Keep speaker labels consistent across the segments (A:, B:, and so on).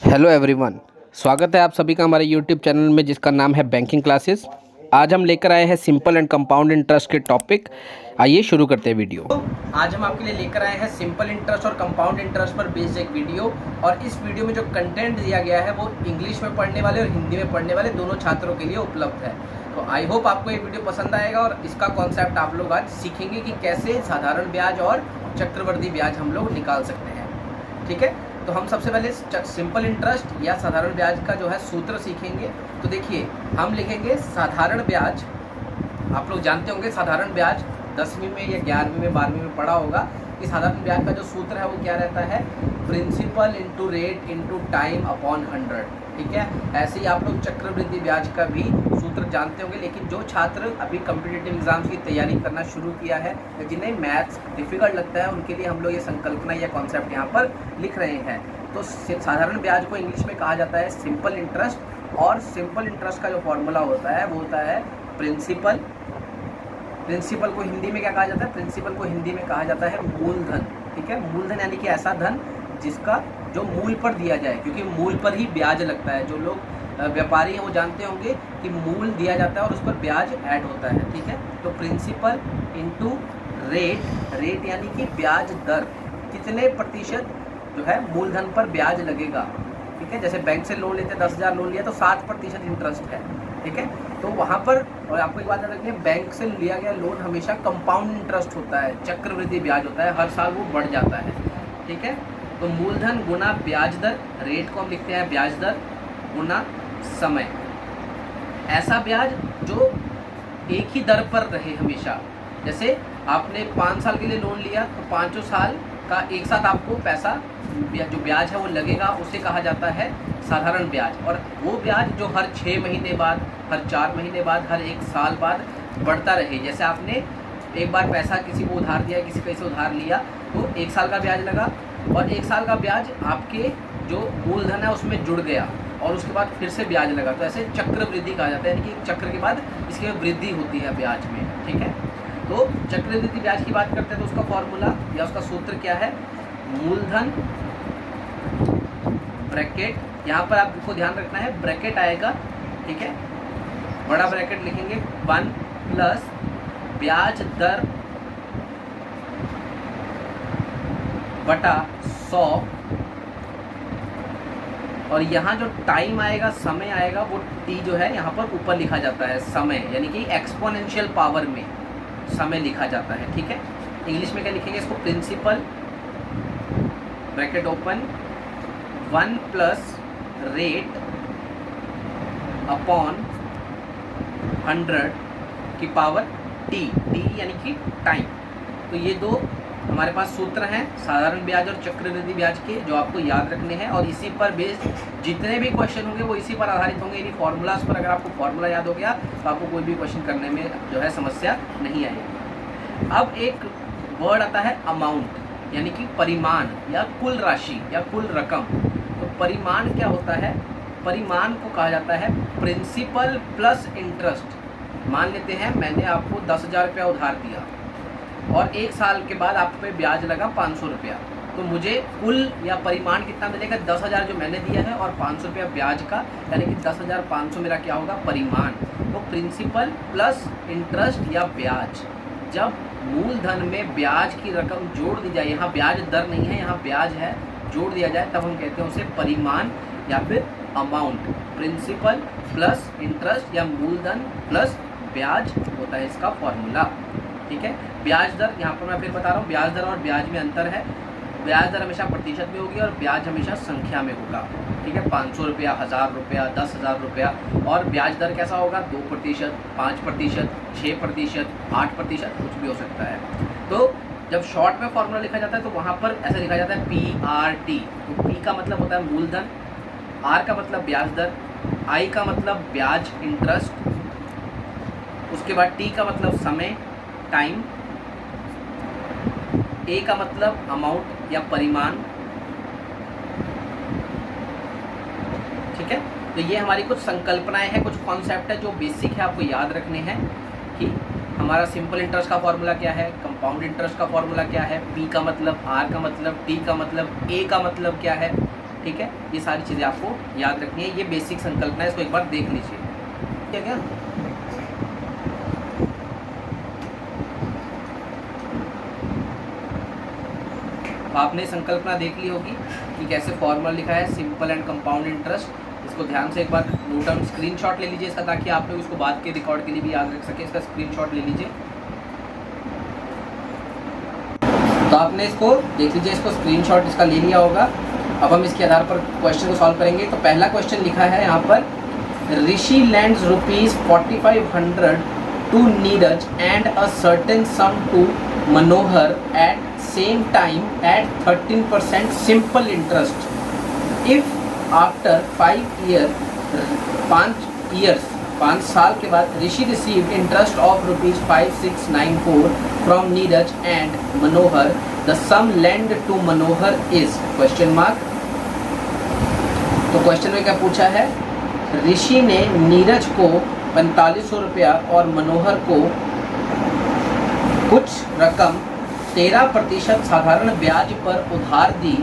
A: Hello everyone, स्वागत है आप सभी का हमारे यूट्यूब चैनल में जिसका नाम है बैंकिंग क्लासेस। आज हम लेकर आए हैं सिंपल एंड कंपाउंड इंटरेस्ट के टॉपिक। आइए शुरू करते हैं वीडियो। आज हम आपके लिए लेकर आए हैं सिंपल इंटरेस्ट और कंपाउंड इंटरेस्ट पर बेस्ड एक वीडियो। और इस वीडियो में जो कंटेंट दिया गया है वो इंग्लिश में पढ़ने वाले और हिंदी में पढ़ने वाले दोनों छात्रों के लिए उपलब्ध है। तो आई होप आपको ये वीडियो पसंद आएगा और इसका कॉन्सेप्ट आप लोग आज सीखेंगे कि कैसे साधारण ब्याज और चक्रवृद्धि ब्याज हम लोग निकाल सकते हैं। ठीक है, तो हम सबसे पहले सिंपल इंटरेस्ट या साधारण ब्याज का जो है सूत्र सीखेंगे। तो देखिए, हम लिखेंगे साधारण ब्याज। आप लोग जानते होंगे साधारण ब्याज 10वीं में या 11वीं में 12वीं में पढ़ा होगा कि साधारण ब्याज का जो सूत्र है वो क्या रहता है, principal into rate into time upon 100। ठीक है, ऐसे ही आप लोग चक्रवृद्धि ब्याज का भी सूत्र जानते होंगे। लेकिन जो छात्र अभी कॉम्पिटिटिव एग्जाम्स की तैयारी करना शुरू किया है, जिन्हें मैथ्स डिफिकल्ट लगता है, उनके लिए हम लोग ये संकल्पना या कॉन्सेप्ट यहाँ पर लिख रहे हैं। तो साधारण ब्याज को इंग्लिश में कहा जाता है सिंपल इंटरेस्ट। और सिंपल इंटरेस्ट का जो फॉर्मूला होता है वो होता है प्रिंसिपल। प्रिंसिपल को हिंदी में क्या कहा जाता है? प्रिंसिपल को हिंदी में कहा जाता है मूलधन। ठीक है, मूलधन यानी कि ऐसा धन जिसका जो मूल पर दिया जाए, क्योंकि मूल पर ही ब्याज लगता है। जो लोग व्यापारी हैं वो जानते होंगे कि मूल दिया जाता है और उस पर ब्याज ऐड होता है। ठीक है, तो प्रिंसिपल इंटू रेट, रेट यानी कि ब्याज दर, कितने प्रतिशत जो है मूलधन पर ब्याज लगेगा। ठीक है, जैसे बैंक से लोन लेते हैं, 10,000 लोन लिया तो 7% इंटरेस्ट है। ठीक है, तो वहाँ पर, और आपको एक बात याद रखनी है, बैंक से लिया गया लोन हमेशा कंपाउंड इंटरेस्ट होता है, चक्रवृद्धि ब्याज होता है, हर साल वो बढ़ जाता है। ठीक है, तो मूलधन गुना ब्याज दर, रेट को हम लिखते हैं ब्याज दर गुना समय। ऐसा ब्याज जो एक ही दर पर रहे हमेशा। जैसे आपने 5 साल के लिए लोन लिया तो 5 साल का एक साथ आपको पैसा जो ब्याज है वो लगेगा, उसे कहा जाता है साधारण ब्याज। और वो ब्याज जो हर 6 महीने बाद, हर 4 महीने बाद, हर 1 साल बाद बढ़ता रहे। जैसे आपने एक बार पैसा किसी को उधार दिया, किसी पैसे उधार लिया, तो 1 साल का ब्याज लगा और 1 साल का ब्याज आपके जो मूलधन है उसमें जुड़ गया और उसके बाद फिर से ब्याज लगा। तो ऐसे चक्रवृद्धि कहा जाता है, यानी कि चक्र के बाद इसकी वृद्धि होती है ब्याज में। ठीक है, तो चक्रवृद्धि ब्याज की बात करते हैं तो उसका फॉर्मूला या उसका सूत्र क्या है? मूलधन ब्रैकेट, यहाँ पर आपको ध्यान रखना है ब्रैकेट आएगा। ठीक है, बड़ा ब्रैकेट लिखेंगे 1 प्लस ब्याज दर बटा 100। और यहाँ जो टाइम आएगा, समय आएगा, वो टी जो है यहाँ पर ऊपर लिखा जाता है समय, यानी कि एक्सपोनेंशियल पावर में समय लिखा जाता है। ठीक है, इंग्लिश में क्या लिखेंगे इसको? Principal bracket open 1 plus rate upon 100 की पावर टी, टी यानी कि टाइम। तो ये दो हमारे पास सूत्र हैं साधारण ब्याज और चक्रवृद्धि ब्याज के, जो आपको याद रखने हैं। और इसी पर बेस्ड जितने भी क्वेश्चन होंगे वो इसी पर आधारित होंगे, इन्हीं फॉर्मूलाज पर। अगर आपको फॉर्मूला याद हो गया तो आपको कोई भी क्वेश्चन करने में जो है समस्या नहीं आएगी। अब एक वर्ड आता है अमाउंट, यानी कि परिमाण या कुल राशि या कुल रकम। तो परिमाण क्या होता है? परिमाण को कहा जाता है प्रिंसिपल प्लस इंटरेस्ट। मान लेते हैं मैंने आपको 10,000 रुपया उधार दिया और 1 साल के बाद आप पे ब्याज लगा 500 रुपया, तो मुझे कुल या परिमाण कितना मिलेगा? 10,000 जो मैंने दिया है और 500 रुपया ब्याज का, यानी कि 10,500 मेरा क्या होगा? परिमाण। तो प्रिंसिपल प्लस इंटरेस्ट या ब्याज, जब मूलधन में ब्याज की रकम जोड़ दी जाए, यहाँ ब्याज दर नहीं है, यहाँ ब्याज है, जोड़ दिया जाए, तब हम कहते हैं उसे परिमाण या फिर अमाउंट। प्रिंसिपल प्लस इंटरेस्ट या मूलधन प्लस ब्याज होता है इसका फॉर्मूला। ठीक है, ब्याज दर यहाँ पर मैं फिर बता रहा हूँ, ब्याज दर और ब्याज में अंतर है। ब्याज दर हमेशा प्रतिशत में होगी और ब्याज हमेशा संख्या में होगा। ठीक है, 500 रुपया, 1000 रुपया, 10,000 रुपया। और ब्याज दर कैसा होगा? 2%, 5%, 6%, 8%, कुछ भी हो सकता है। तो जब शॉर्ट में फॉर्मूला लिखा जाता है तो वहाँ पर ऐसा लिखा जाता है PRT। तो P का मतलब होता है मूलधन, R का मतलब ब्याज दर, I का मतलब ब्याज इंटरेस्ट, उसके बाद T का मतलब समय टाइम, A का मतलब अमाउंट या परिमाण। ठीक है, तो ये हमारी कुछ संकल्पनाएं हैं, कुछ कॉन्सेप्ट है जो बेसिक है, आपको याद रखने हैं कि हमारा सिंपल इंटरेस्ट का फॉर्मूला क्या है, कंपाउंड इंटरेस्ट का फॉर्मूला क्या है, P का मतलब, R का मतलब, T का मतलब, A का मतलब क्या है। ठीक है, ये सारी चीज़ें आपको याद रखनी है। ये बेसिक संकल्पना है, इसको एक बार देख लीजिए। क्या क्या आपने संकल्पना देख ली होगी कि कैसे फॉर्मूला लिखा है सिंपल एंड कंपाउंड इंटरेस्ट। इसको ध्यान से एक बार नोट डाउन स्क्रीनशॉट ले लीजिए इसका, ताकि आप लोग इसको बाद के रिकॉर्ड के लिए भी याद रख सके। इसका स्क्रीनशॉट ले लीजिए। तो आपने इसको देख लीजिए, इसको स्क्रीनशॉट इसका ले लिया होगा। अब हम इसके आधार पर क्वेश्चन को सॉल्व करेंगे। तो पहला क्वेश्चन लिखा है यहाँ पर, Rishi lands ₹4500 to Neeraj and a certain sum to Manohar at same time at 13% simple interest. If after 5 साल के बाद Rishi receive interest of ₹5694 from Neeraj and Manohar, the sum lend to Manohar is question mark. तो क्वेश्चन में क्या पूछा है, ऋषि ने नीरज को 4500 रुपया और मनोहर को कुछ रकम 13% साधारण ब्याज पर उधार दी।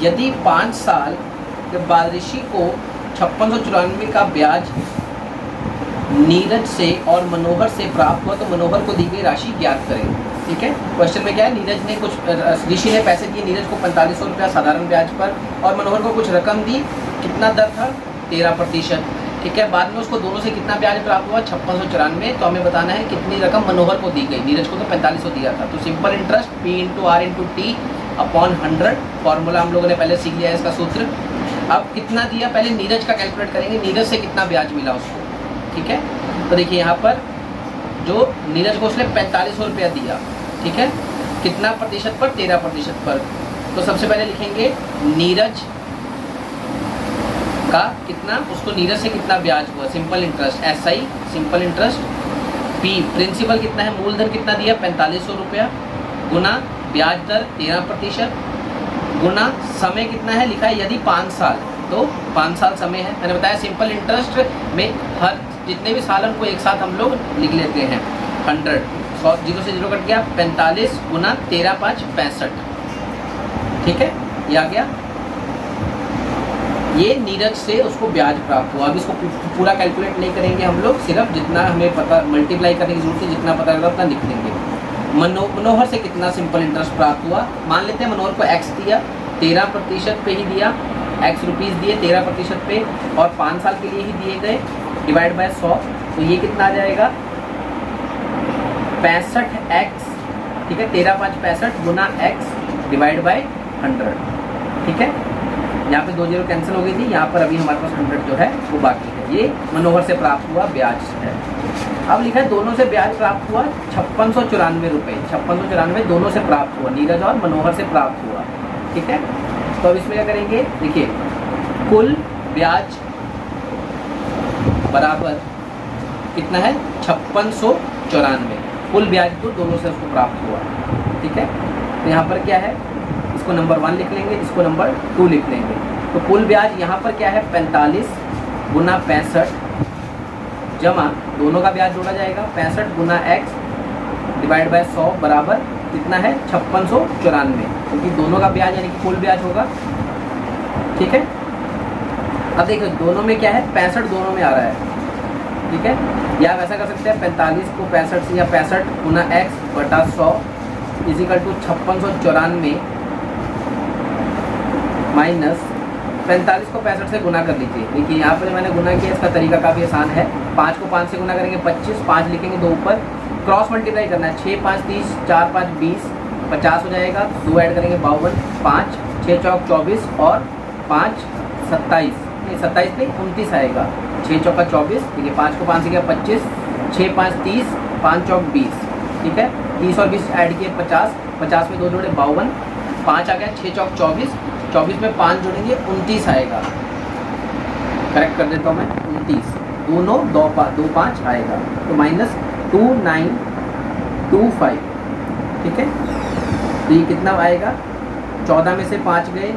A: यदि 5 साल के बाद ऋषि को 5694 का ब्याज नीरज से और मनोहर से प्राप्त हुआ, तो मनोहर को दी गई राशि ज्ञात करें। ठीक है, क्वेश्चन में क्या है, नीरज ने ऋषि ने पैसे दिए नीरज को 4500 रुपया साधारण ब्याज पर, और मनोहर को कुछ रकम दी। कितना दर था, 13%। ठीक है, बाद में उसको दोनों से कितना ब्याज प्राप्त हुआ, 5694। तो हमें बताना है कितनी रकम मनोहर को दी गई। नीरज को तो 4500 दिया था। तो simple interest P × R × T upon 100, formula हम लोगों ने पहले सीख लिया है इसका सूत्र। अब कितना दिया, पहले नीरज का कैलकुलेट करेंगे, नीरज से कितना ब्याज मिला उसको। ठीक है, तो देखिए यहाँ पर जो नीरज को उसने 4500 रुपया दिया, ठीक है, कितना प्रतिशत पर, 13% पर। तो सबसे पहले लिखेंगे नीरज का कितना, उसको नीरज से कितना ब्याज हुआ, simple interest SI simple interest. P principal कितना है, मूलधन कितना दिया 4500 रुपया, गुना ब्याज दर 13%, गुना समय कितना है, लिखा है यदि 5 साल, तो 5 साल समय है। मैंने बताया सिंपल इंटरेस्ट में हर जितने भी साल उनको एक साथ हम लोग लिख लेते हैं। 100 0 से 0 कट गया, 45 गुना 13 5 65। ठीक है, ये आ गया। ये नीरज से उसको ब्याज प्राप्त हुआ। अब इसको पूरा कैलकुलेट नहीं करेंगे हम लोग, सिर्फ जितना हमें पता मल्टीप्लाई करने की जरूरत है, जितना पता लगा उतना लिख देंगे। मनोहर से कितना सिंपल इंटरेस्ट प्राप्त हुआ, मान लेते हैं मनोहर को X दिया, 13% पे ही दिया, X रुपीज़ दिए 13% पे, और 5 साल के लिए ही दिए गए, डिवाइड बाय 100। तो ये कितना आ जाएगा, 65X। ठीक है, 13 5 65 गुना X डिवाइड बाय 100। ठीक है, यहाँ पे 2 0 कैंसिल हो गई थी, यहाँ पर अभी हमारे पास 100 जो है वो बाकी है। ये मनोहर से प्राप्त हुआ ब्याज है। अब लिखा है दोनों से ब्याज प्राप्त हुआ 5694 रुपये, 5694 दोनों से प्राप्त हुआ, नीरज और मनोहर से प्राप्त हुआ। ठीक है, तो अब इसमें क्या करेंगे, देखिए कुल ब्याज बराबर कितना है, 5694, कुल ब्याज तो दोनों से उसको प्राप्त हुआ। ठीक है, तो यहाँ पर क्या है, इसको नंबर 1 लिख लेंगे, इसको नंबर 2 लिख लेंगे। तो कुल ब्याज यहाँ पर क्या है, 45 गुना 65 जमा दोनों का ब्याज जोड़ा जाएगा, 65 गुना X डिवाइड बाय 100 बराबर कितना है, 5694, क्योंकि दोनों का ब्याज यानी कि कुल ब्याज होगा। ठीक है, अब देखो दोनों में क्या है, 65 दोनों में आ रहा है। ठीक है, या आप ऐसा कर सकते हैं 45 को 65 से, या 65 गुना X बटा 100 इजिकल टू 5694 माइनस 45 को 65 से गुना कर लीजिए। देखिए यहाँ पर मैंने गुना किया, इसका तरीका काफ़ी आसान है। 5 को 5 से गुना करेंगे 25, 5 लिखेंगे 2 ऊपर, क्रॉस मल्टीप्लाई करना है, 6 5 30, 4 5 20, 50 हो जाएगा, 2 ऐड करेंगे 52, 5 6 चौक 24 और 5 27, नहीं 27 नहीं 29 आएगा, 6 चौका 24। ठीक है, 5 को 5 से गया 25, 6 5 30, 5 चौक 20। ठीक है, 30 और 20 ऐड किए 50, 50 में 2 जोड़े 52, 5 आ गया, 6 चौक 24, 24 में 5 जोड़ेंगे 29 आएगा। करेक्ट कर देता हूँ मैं, 29, दोनों 2 5 आएगा, तो माइनस 2925। ठीक है, तो ये कितना आएगा, 14 में से 5 गए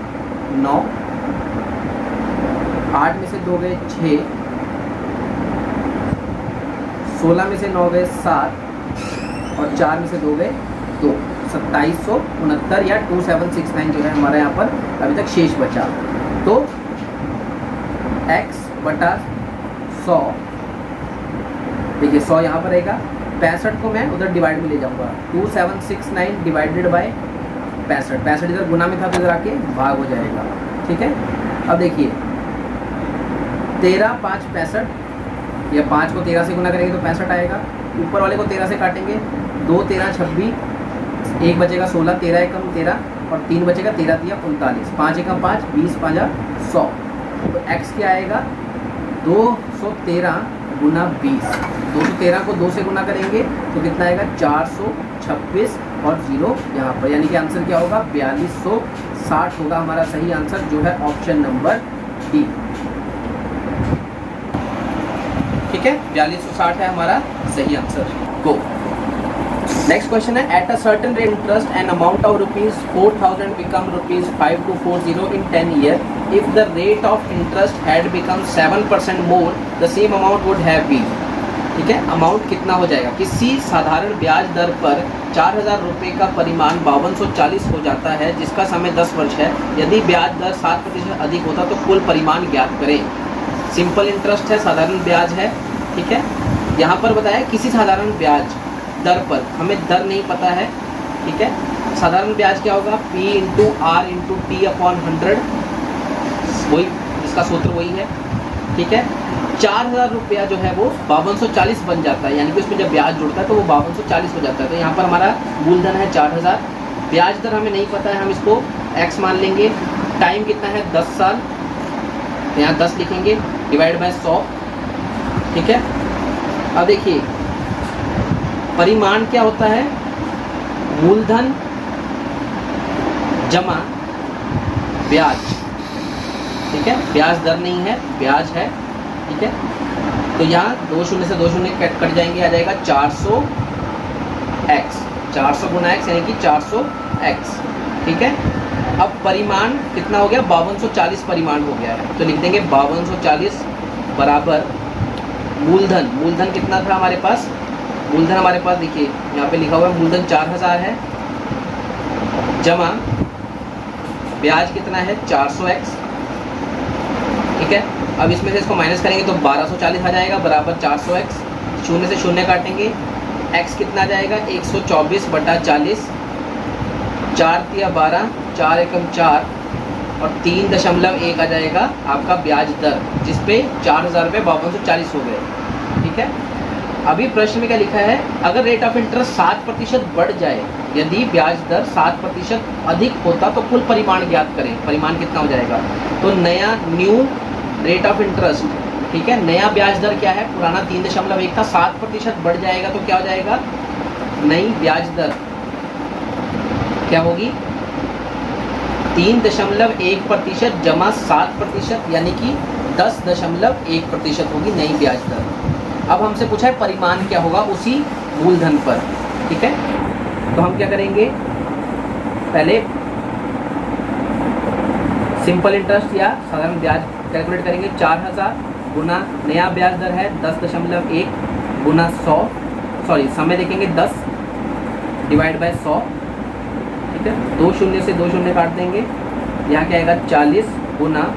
A: 9, 8 में से 2 गए 6, 16 में से 9 गए 7, और 4 में से 2 गए 2, 2769 या 2769 जो है हमारा यहाँ पर अभी तक शेष बचा। तो x बटा 100, देखिए 100 यहाँ पर रहेगा, 65 को मैं उधर डिवाइड में ले जाऊँगा, 2769 डिवाइडेड बाय 65 इधर गुना में था तो इधर आके भाग हो जाएगा, ठीक है। अब देखिए 13 5 65, या 5 को 13 से गुना करेंगे तो 65 आएगा, ऊपर वाले को 13 से काटेंगे, 2 13 26, 1 बचेगा 16, 13 एकम 13 और 3 बचेगा 13 दिया 39, 5 एकम 5, 20 5 100। तो x क्या आएगा 213 गुना 20, 213 को 2 से गुना करेंगे तो कितना आएगा 426 और 0 यहाँ पर, यानी कि आंसर क्या होगा 4260 होगा हमारा सही आंसर, जो है ऑप्शन नंबर डी, ठीक है। 4260 है हमारा सही आंसर। गो नेक्स्ट क्वेश्चन है, at a certain rate interest an amount of ₹4000 become ₹5240 in 10 year, if the rate of interest had become 7% more the same amount would have been, ठीक है। Amount कितना हो जाएगा, किसी साधारण ब्याज दर पर 4000 रुपये का परिमाण 5240 हो जाता है जिसका समय 10 वर्ष है, यदि ब्याज दर 7% अधिक होता तो कुल परिमाण ज्ञात करें। सिंपल इंटरेस्ट है, साधारण ब्याज है, ठीक है। यहाँ पर बताया किसी साधारण ब्याज दर पर, हमें दर नहीं पता है, ठीक है। साधारण ब्याज क्या होगा P into R into T upon 100, वही इसका सूत्र वही है, ठीक है। 4000 रुपया जो है वो 5240 बन जाता है, यानी कि उसमें जब ब्याज जुड़ता है तो वो 5240 हो जाता है। तो यहाँ पर हमारा मूलधन है 4000, ब्याज दर हमें नहीं पता है, हम इसको x मान लेंगे, टाइम कितना है 10 साल, तो यहाँ 10 लिखेंगे डिवाइड बाय 100, ठीक है। अब देखिए परिमाण क्या होता है, मूलधन जमा ब्याज, ठीक है। ब्याज दर नहीं है, ब्याज है, ठीक है। तो यहाँ 2 शून्य से 2 शून्य कट जाएंगे, आ जाएगा 400x, 400 गुना x यानी कि 400x, ठीक है। अब परिमाण कितना हो गया 5240 परिमाण हो गया है, तो लिख देंगे 5240 बराबर मूलधन, मूलधन कितना था हमारे पास, मूलधन हमारे पास देखिए यहाँ पे लिखा हुआ है मूलधन 4000 है, जमा ब्याज कितना है 400x, ठीक है। अब इसमें से इसको माइनस करेंगे तो 1240 आ जाएगा बराबर 400x, शून्य से शून्य काटेंगे, x कितना आ जाएगा 124 बटा 40, 4 तिया 12, 4 एकम 4 और 3.1 आ जाएगा आपका ब्याज दर, जिसपे 4000 रुपये 5240 हो गए, ठीक है। अभी प्रश्न में क्या लिखा है, अगर रेट ऑफ इंटरेस्ट 7% बढ़ जाए, यदि ब्याज दर 7% अधिक होता तो कुल परिमाण ज्ञात करें। परिमाण कितना हो जाएगा, तो नया न्यू रेट ऑफ इंटरेस्ट, ठीक है, नया ब्याज दर क्या है, पुराना 3.1 था, 7% बढ़ जाएगा तो क्या हो जाएगा, नई ब्याज दर क्या होगी 3.1% जमा 7%, यानी कि 10.1% होगी नई ब्याज दर। अब हमसे पूछा है परिमाण क्या होगा उसी मूलधन पर, ठीक है। तो हम क्या करेंगे, पहले सिंपल इंटरेस्ट या साधारण ब्याज कैलकुलेट करेंगे, 4000 गुना नया ब्याज दर है 10.1 गुना 100, सॉरी समय देखेंगे 10 डिवाइड बाय 100, ठीक है। 2 शून्य से 2 शून्य काट देंगे, यहाँ क्या आएगा 40 गुना,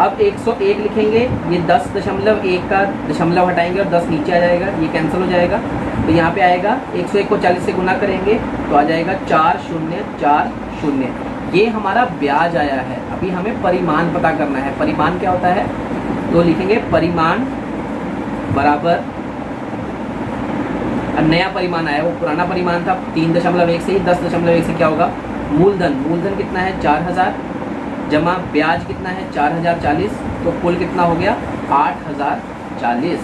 A: अब 101 लिखेंगे, ये 10.1 का दशमलव हटाएंगे और 10 नीचे आ जाएगा, ये कैंसिल हो जाएगा, तो यहाँ पे आएगा 101 को 40 से गुना करेंगे तो आ जाएगा 4040, ये हमारा ब्याज आया है। अभी हमें परिमाण पता करना है, परिमाण क्या होता है, तो लिखेंगे परिमाण बराबर नया परिमाण आया, वो पुराना परिमाण था 3.1 से ही 10.1 से क्या होगा, मूलधन, मूलधन कितना है 4000 जमा ब्याज कितना है 4040, तो कुल कितना हो गया 8040,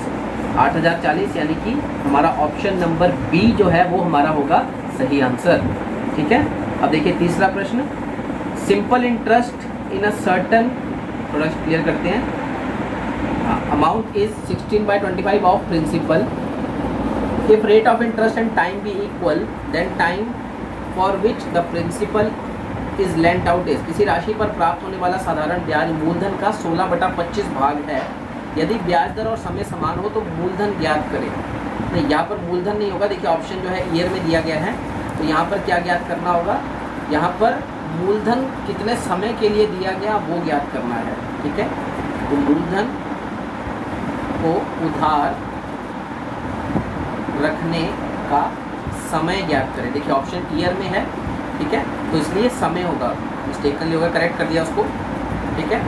A: 8040, यानी कि हमारा ऑप्शन नंबर बी जो है वो हमारा होगा सही आंसर, ठीक है। अब देखिए तीसरा प्रश्न, simple interest in a certain, थोड़ा क्लियर करते हैं, amount is 16/25 of principal, if rate of interest and time be equal then time for which the principal is lent out is, किसी राशि पर प्राप्त होने वाला साधारण ब्याज मूलधन का 16/25 भाग है, यदि ब्याज दर और समय समान हो तो मूलधन ज्ञात करें। नहीं, यहाँ पर मूलधन नहीं होगा, देखिए ऑप्शन जो है ईयर में दिया गया है, तो यहाँ पर क्या ज्ञात करना होगा, यहाँ पर मूलधन कितने समय के लिए दिया गया वो ज्ञात करना है। ठीक है, तो मूलधन को उधार रखने का समय ज्ञात करें। देखिए ऑप्शन ईयर में है, ठीक है, तो इसलिए समय होगा, मिस्टेकनली होगा, करेक्ट कर दिया उसको। ठीक है,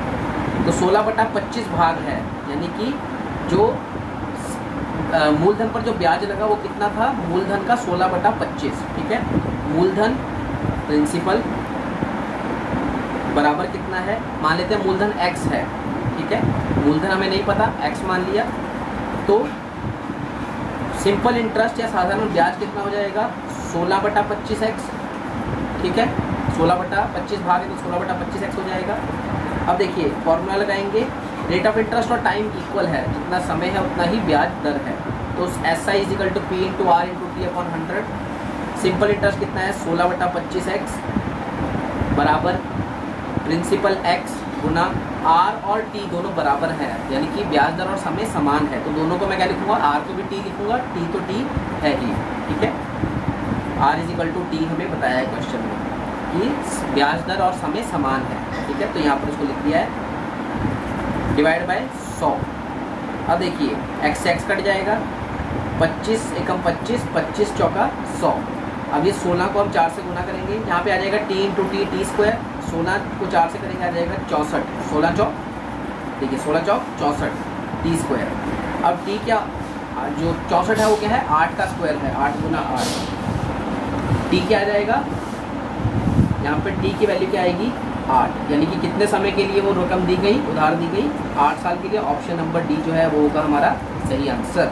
A: तो 16/25 भाग है, यानी कि जो मूलधन पर जो ब्याज लगा वो कितना था, मूलधन का 16/25। ठीक है, मूलधन प्रिंसिपल बराबर कितना है, मान लेते हैं मूलधन x है। ठीक है, मूलधन हमें नहीं पता, x मान लिया, तो सिंपल इंटरेस्ट या साधारण ब्याज कितना हो जाएगा, 16/25x। ठीक है, 16/25 भाग है तो 16/25x हो जाएगा। अब देखिए फॉर्मूला लगाएंगे, रेट ऑफ इंटरेस्ट और टाइम इक्वल है, जितना समय है उतना ही ब्याज दर है, तो SI = P × R × T/100। Simple interest कितना है, 16/25x बराबर प्रिंसिपल x गुना R और T दोनों बराबर है, यानी कि ब्याज दर और समय समान है, तो दोनों को मैं क्या लिखूंगा, R को भी T लिखूंगा, T तो T है ही। ठीक है, R = T हमें बताया है क्वेश्चन में कि ब्याज दर और समय समान है। ठीक है, तो यहाँ पर उसको लिख दिया है, डिवाइड बाय 100। अब देखिए x से x कट जाएगा, 25 एकम 25, 25 चौका 100। अब ये 16 को हम 4 से गुना करेंगे, यहाँ पे आ जाएगा T × T T²। 16 को 4 से करेंगे, आ जाएगा 64, 16 चौक, देखिए 16 चौक 64 T²। अब T क्या, जो 64 है वो क्या है, 8 का स्क्वायर है, 8 × 8। T क्या आ जाएगा, यहाँ पे T की वैल्यू क्या आएगी, 8, यानी कि कितने समय के लिए वो रकम दी गई, उधार दी गई, 8 साल के लिए। ऑप्शन नंबर डी जो है वो होगा हमारा सही आंसर।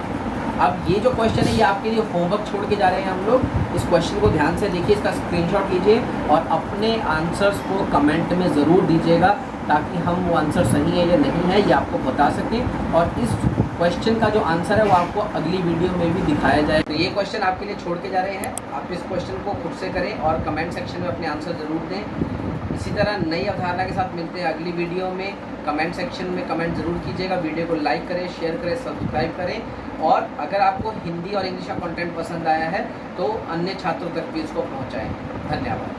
A: अब ये जो क्वेश्चन है ये आपके लिए होमवर्क छोड़ के जा रहे हैं हम लोग। इस क्वेश्चन को ध्यान से देखिए, इसका स्क्रीनशॉट लीजिए और अपने आंसर्स को कमेंट में ज़रूर दीजिएगा, ताकि हम वो आंसर सही है या नहीं है ये आपको बता सकें, और इस क्वेश्चन का जो आंसर है वो आपको अगली वीडियो में भी दिखाया जाए। तो ये क्वेश्चन आपके लिए छोड़ के जा रहे हैं, आप इस क्वेश्चन को खुद से करें और कमेंट सेक्शन में अपने आंसर ज़रूर दें। इसी तरह नई अवधारणा के साथ मिलते हैं अगली वीडियो में। कमेंट सेक्शन में कमेंट ज़रूर कीजिएगा, वीडियो को लाइक करें, शेयर करें, सब्सक्राइब करें, और अगर आपको हिंदी और इंग्लिश का कंटेंट पसंद आया है तो अन्य छात्रों तक भी इसको पहुंचाएं। धन्यवाद।